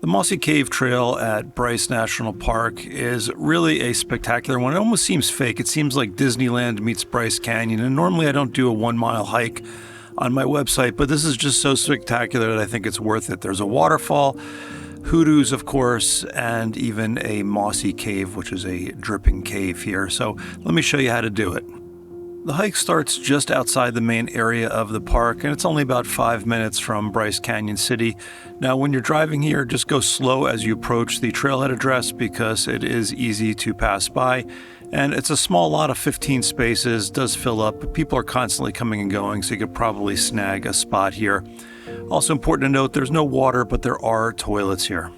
The Mossy Cave Trail at Bryce National Park is really a spectacular one. It almost seems fake. It seems like Disneyland meets Bryce Canyon. And normally I don't do a 1-mile hike on my website, but this is just so spectacular that I think it's worth it. There's a waterfall, hoodoos, of course, and even a mossy cave, which is a dripping cave here. So let me show you how to do it. The hike starts just outside the main area of the park, and it's only about 5 minutes from Bryce Canyon City. Now, when you're driving here, just go slow as you approach the trailhead address because it is easy to pass by. And it's a small lot of 15 spaces, does fill up, but people are constantly coming and going, so you could probably snag a spot here. Also important to note, there's no water, but there are toilets here.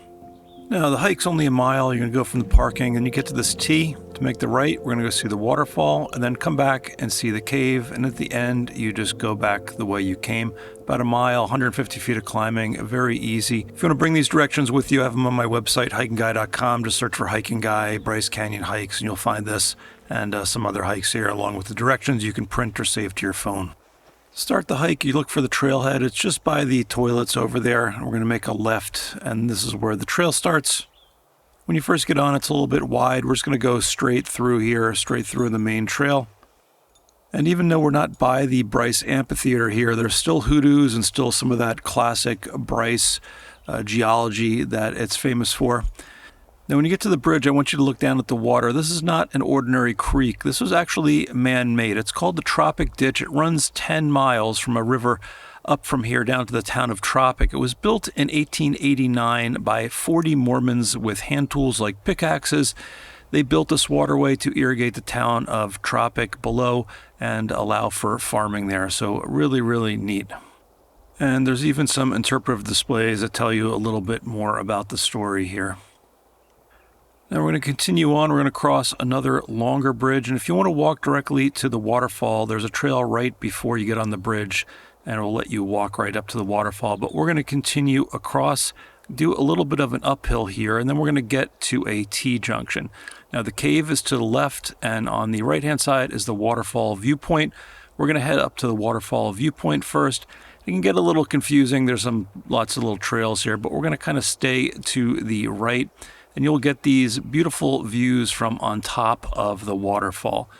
Now, the hike's only a mile. You're going to go from the parking, and you get to this T. To make the right, we're going to go see the waterfall, and then come back and see the cave. And at the end, you just go back the way you came. About a mile, 150 feet of climbing, very easy. If you want to bring these directions with you, I have them on my website, HikingGuy.com. Just search for Hiking Guy, Bryce Canyon hikes, and you'll find this and some other hikes here, along with the directions you can print or save to your phone. Start the hike, you look for the trailhead. It's just by the toilets over there. We're going to make a left, and this is where the trail starts. When you first get on, it's a little bit wide. We're just going to go straight through here, straight through the main trail. And even though we're not by the Bryce Amphitheater here, there's still hoodoos and still some of that classic Bryce geology that it's famous for. Now, when you get to the bridge, I want you to look down at the water. This is not an ordinary creek. This was actually man-made. It's called the Tropic Ditch. It runs 10 miles from a river up from here down to the town of Tropic. It was built in 1889 by 40 Mormons with hand tools like pickaxes. They built this waterway to irrigate the town of Tropic below and allow for farming there. So really, really neat. And there's even some interpretive displays that tell you a little bit more about the story here. Now we're going to continue on. We're going to cross another longer bridge. And if you want to walk directly to the waterfall, there's a trail right before you get on the bridge, and it will let you walk right up to the waterfall. But we're going to continue across, do a little bit of an uphill here, and then we're going to get to a T-junction. Now the cave is to the left, and on the right-hand side is the waterfall viewpoint. We're going to head up to the waterfall viewpoint first. It can get a little confusing. There's lots of little trails here, but we're going to kind of stay to the right. And you'll get these beautiful views from on top of the waterfall.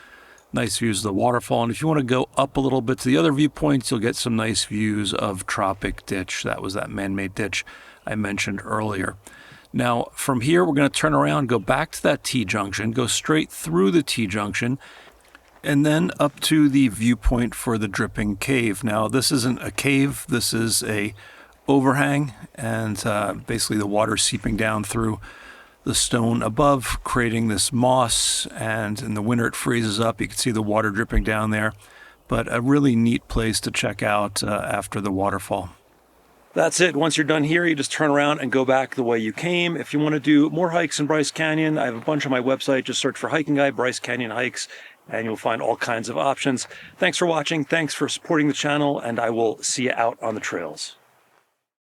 Nice views of the waterfall. And if you want to go up a little bit to the other viewpoints, you'll get some nice views of Tropic Ditch. That was that man-made ditch I mentioned earlier. Now, from here, we're going to turn around, go back to that T-junction, go straight through the T-junction, and then up to the viewpoint for the dripping cave. Now, this isn't a cave. This is a overhang, and basically the water seeping down through the stone above, creating this moss, and in the winter it freezes up. You can see the water dripping down there, but a really neat place to check out after the waterfall. That's it. Once you're done here, you just turn around and go back the way you came. If you want to do more hikes in Bryce Canyon, I have a bunch on my website. Just search for Hiking Guy, Bryce Canyon Hikes, and you'll find all kinds of options. Thanks for watching. Thanks for supporting the channel, and I will see you out on the trails.